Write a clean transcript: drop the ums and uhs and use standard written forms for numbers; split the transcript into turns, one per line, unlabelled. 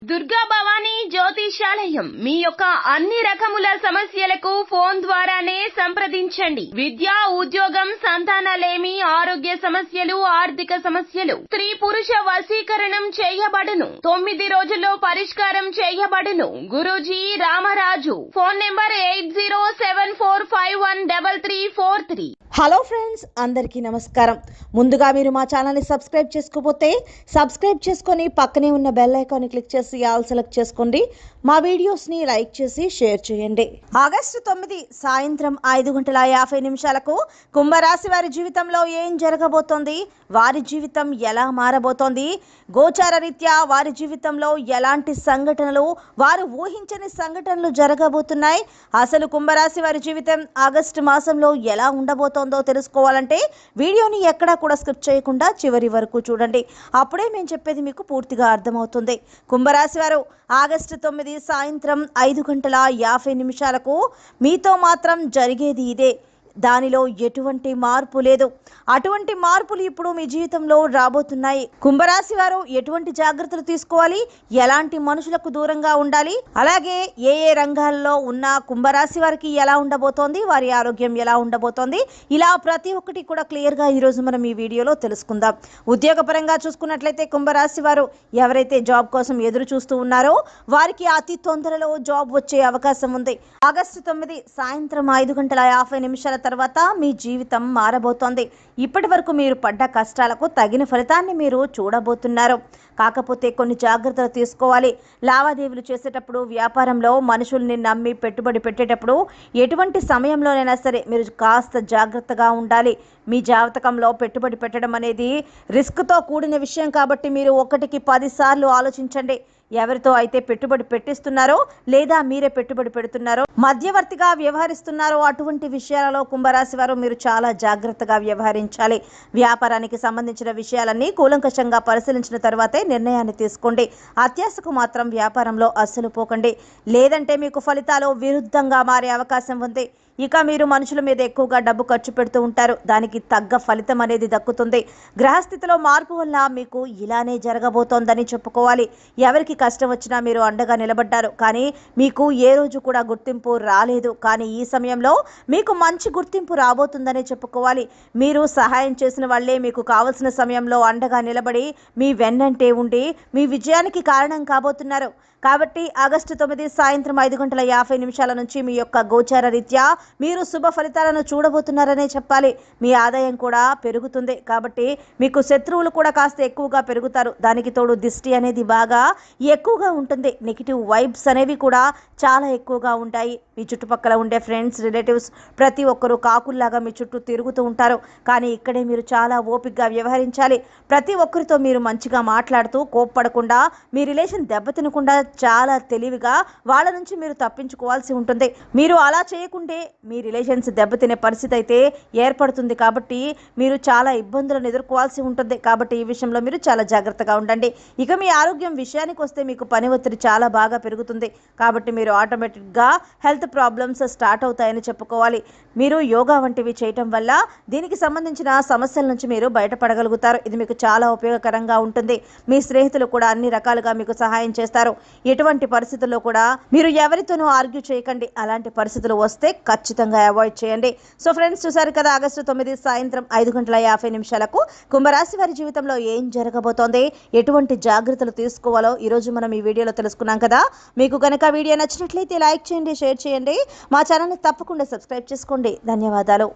దుర్గా భవానీ జ్యోతిషాలయం మీ యొక్క అన్ని రకముల సమస్యలకు ఫోన్ ద్వారానే సంప్రదించండి. విద్య, ఉద్యోగం, సంతానలేమి, ఆరోగ్య సమస్యలు, ఆర్థిక సమస్యలు, స్త్రీ పురుష వశీకరణం చేయబడును. 9 రోజుల్లో పరిష్కారం చేయబడును. Guruji Ramaraju. Phone number 8074513343.
Hello friends, అందరికీ నమస్కారం. ముందుగా మీరు మా ఛానల్ని సబ్స్క్రైబ్ చేసుకోకపోతే సబ్స్క్రైబ్ చేసుకొని పక్కనే ఉన్న బెల్ ఐకాన్ని క్లిక్ చేసి ఆల్ సెలెక్ట్ చేసుకోండి. మా వీడియోస్ని లైక్ చేసి షేర్ చేయండి. ఆగస్టు 9 సాయంత్రం 5:50 కుంభరాశి వారి జీవితంలో ఏం జరగబోతోంది, వారి జీవితం ఎలా మారబోతోంది, గోచార రీత్యా వారి జీవితంలో ఎలాంటి సంఘటనలు, వారు ఊహించని సంఘటనలు జరగబోతున్నాయి, అసలు కుంభరాశి వారి జీవితం ఆగస్టు మాసంలో ఎలా ఉండబోతోందో తెలుసుకోవాలంటే వీడియోని ఎక్కడా కూడా స్కిప్ చేయకుండా చివరి వరకు చూడండి. అప్పుడే మేము చెప్పేది మీకు పూర్తిగా అర్థమవుతుంది. కుంభరాశి వారు ఆగస్టు 9 సాయంత్రం 5:50 మీతో మాత్రం జరిగేది ఇదే. దానిలో ఎటువంటి మార్పు లేదు. అటువంటి మార్పులు ఇప్పుడు మీ జీవితంలో రాబోతున్నాయి. కుంభరాశి వారు ఎటువంటి జాగ్రత్తలు తీసుకోవాలి, ఎలాంటి మనుషులకు దూరంగా ఉండాలి, అలాగే ఏ రంగాల్లో ఉన్న కుంభరాశి వారికి ఎలా ఉండబోతోంది, వారి ఆరోగ్యం ఎలా ఉండబోతోంది, ఇలా ప్రతి ఒక్కటి కూడా క్లియర్గా ఈరోజు మనం ఈ వీడియోలో తెలుసుకుందాం. ఉద్యోగపరంగా చూసుకున్నట్లయితే కుంభరాశి వారు ఎవరైతే జాబ్ కోసం ఎదురు చూస్తూ ఉన్నారో వారికి అతి తొందరలో జాబ్ వచ్చే అవకాశం ఉంది. ఆగస్టు 9 సాయంత్రం 5:50 తర్వాత మీ జీవితం మారబోతోంది. ఇప్పటి వరకు మీరు పడ్డ కష్టాలకు తగిన ఫలితాన్ని మీరు చూడబోతున్నారు. కాకపోతే కొన్ని జాగ్రత్తలు తీసుకోవాలి. లావాదేవీలు చేసేటప్పుడు, వ్యాపారంలో మనుషుల్ని నమ్మి పెట్టుబడి పెట్టేటప్పుడు ఎటువంటి సమయంలోనైనా సరే మీరు కాస్త జాగ్రత్తగా ఉండాలి. మీ జాతకంలో పెట్టుబడి పెట్టడం అనేది రిస్క్తో కూడిన విషయం కాబట్టి మీరు 1కి 10 సార్లు ఆలోచించండి. ఎవరితో అయితే పెట్టుబడి పెట్టిస్తున్నారో లేదా మీరే పెట్టుబడి పెడుతున్నారో, మధ్యవర్తిగా వ్యవహరిస్తున్నారో అటువంటి విషయాలలో కుంభరాశి వారు మీరు చాలా జాగ్రత్తగా వ్యవహరించాలి. వ్యాపారానికి సంబంధించిన విషయాలన్నీ కూలంకషంగా పరిశీలించిన తర్వాతే నిర్ణయాన్ని తీసుకోండి. అత్యాశకు మాత్రం వ్యాపారంలో అస్సలు పోకండి, లేదంటే మీకు ఫలితాలు విరుద్ధంగా మారే అవకాశం ఉంది. ఇక మీరు మనుషుల మీద ఎక్కువగా డబ్బు ఖర్చు పెడుతూ ఉంటారు, దానికి తగ్గ ఫలితం అనేది దక్కుతుంది. గ్రహస్థితిలో మార్పు వల్ల మీకు ఇలానే జరగబోతోందని చెప్పుకోవాలి. ఎవరికి కష్టం వచ్చినా మీరు అండగా నిలబడ్డారు, కానీ మీకు ఏ రోజు కూడా గుర్తింపు రాలేదు. కానీ ఈ సమయంలో మీకు మంచి గుర్తింపు రాబోతుందని చెప్పుకోవాలి. మీరు సహాయం చేసిన వాళ్ళే మీకు కావలసిన సమయంలో అండగా నిలబడి మీ వెన్నంటే ఉండి మీ విజయానికి కారణం కాబోతున్నారు. కాబట్టి ఆగస్టు 9 సాయంత్రం 5:50 నుంచి మీ యొక్క గోచార రీత్యా మీరు శుభ ఫలితాలను చూడబోతున్నారనే చెప్పాలి. మీ ఆదాయం కూడా పెరుగుతుంది. కాబట్టి మీకు శత్రువులు కూడా కాస్త ఎక్కువగా పెరుగుతారు. దానికి తోడు దిష్టి అనేది బాగా ఎక్కువగా ఉంటుంది. నెగిటివ్ వైబ్స్ అనేవి కూడా చాలా ఎక్కువగా ఉంటాయి. మీ చుట్టుపక్కల ఉండే ఫ్రెండ్స్, రిలేటివ్స్ ప్రతి ఒక్కరూ కాకుల్లాగా మీ చుట్టూ తిరుగుతూ ఉంటారు. కానీ ఇక్కడే మీరు చాలా ఓపికగా వ్యవహరించాలి. ప్రతి ఒక్కరితో మీరు మంచిగా మాట్లాడుతూ కోప్పడకుండా, మీ రిలేషన్ దెబ్బతినకుండా చాలా తెలివిగా వాళ్ళ నుంచి మీరు తప్పించుకోవాల్సి ఉంటుంది. మీరు అలా చేయకుంటే మీ రిలేషన్స్ దెబ్బతినే పరిస్థితి అయితే ఏర్పడుతుంది. కాబట్టి మీరు చాలా ఇబ్బందులను ఎదుర్కోవాల్సి ఉంటుంది. కాబట్టి ఈ విషయంలో మీరు చాలా జాగ్రత్తగా ఉండండి. ఇక మీ ఆరోగ్యం విషయానికి వస్తే మీకు పని ఒత్తిడి చాలా బాగా పెరుగుతుంది. కాబట్టి మీరు ఆటోమేటిక్గా హెల్త్ ప్రాబ్లమ్స్ స్టార్ట్ అవుతాయని చెప్పుకోవాలి. మీరు యోగా వంటివి చేయటం వల్ల దీనికి సంబంధించిన సమస్యల నుంచి మీరు బయటపడగలుగుతారు. ఇది మీకు చాలా ఉపయోగకరంగా ఉంటుంది. మీ స్నేహితులు కూడా అన్ని రకాలుగా మీకు సహాయం చేస్తారు. ఎటువంటి పరిస్థితుల్లో కూడా మీరు ఎవరితోనూ ఆర్గ్యూ చేయకండి. అలాంటి పరిస్థితులు వస్తే ఖచ్చితంగా అవాయిడ్ చేయండి. సో ఫ్రెండ్స్, చూసారు కదా ఆగస్టు 9 సాయంత్రం 5:50 కుంభరాశి వారి జీవితంలో ఏం జరగబోతోంది, ఎటువంటి జాగ్రత్తలు తీసుకోవాలో ఈరోజు మనం ఈ వీడియోలో తెలుసుకున్నాం కదా. మీకు కనుక వీడియో నచ్చినట్లయితే లైక్ చేయండి, షేర్ చేయండి. మా ఛానల్ని తప్పకుండా సబ్స్క్రైబ్ చేసుకోండి. ధన్యవాదాలు.